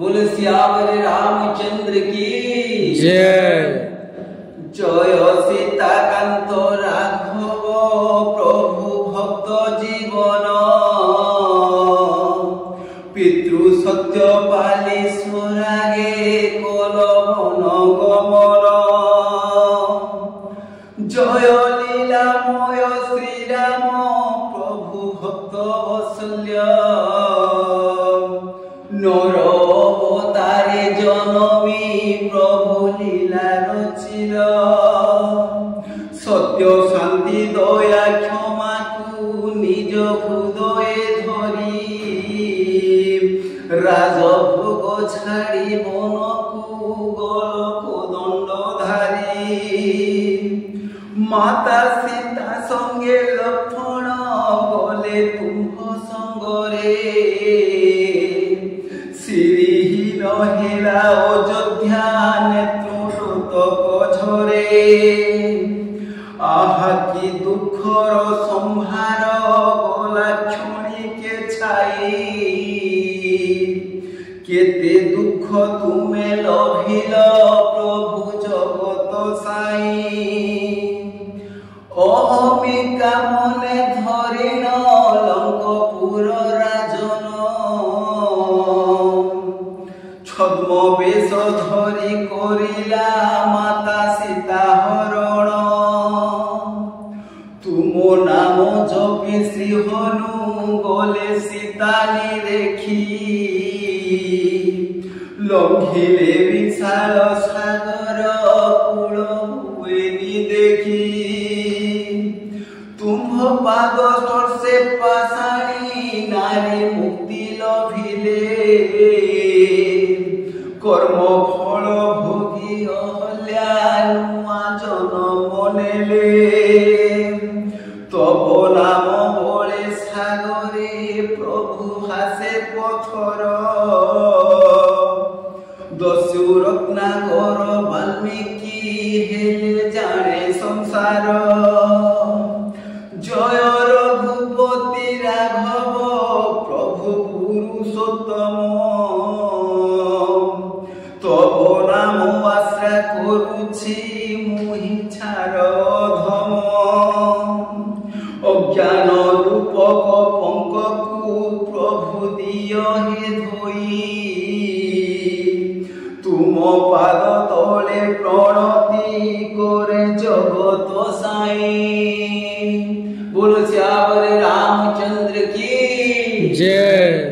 बोल सियावर रामचंद्र की जय। जय सीताकांत राघव प्रभु भक्त जीवन पितृ सत्य पालीश्वरागे कलवन गमन जय लीलामय श्रीराम प्रभु भक्त वत्सल्य नर अवतारे जनमी प्रभु लीला रचिल सत्य शांति दया क्षमा को निज हृदय धरी राजभोग छाड़ी वन को गोलक दंडधारी माता सीता संगे लक्ष्मण गले तुम्ह संगरे श्रीहीन हेला अयोध्या नेत्रोतक झरे आहा कि दुखर संहार गला क्षणिके छाई केते दुख तुमे लभिल प्रभु जगत साई अहमिका मने धरिण लंकपुर राजन छद्म बेश धरी करिला माता सीता हरण तुमो नाम जपि श्री हनु गले सीतानी देखी लंघिले विशाल सागर कूल हुएनी देखी तुम पाद स्पर्शे पाषाणी नारी मुक्ति लभिले कर्म फल भोगी अहल्या नुआ जन्म नेले तब नाम बले सागरे प्रभु हासे पथर दस्यु रत्नाकर वाल्मीकि हेले जाने संसार जय रघुपति राघव प्रभु पुरुषोत्तम तब नाम आश्रा करुछि मुहि छार धम अज्ञान रूपक पंककु प्रभु दिय हे धोई तुम पाद तले प्रणति करे जगत साई बोलो श्यावर रामचंद्र की जय।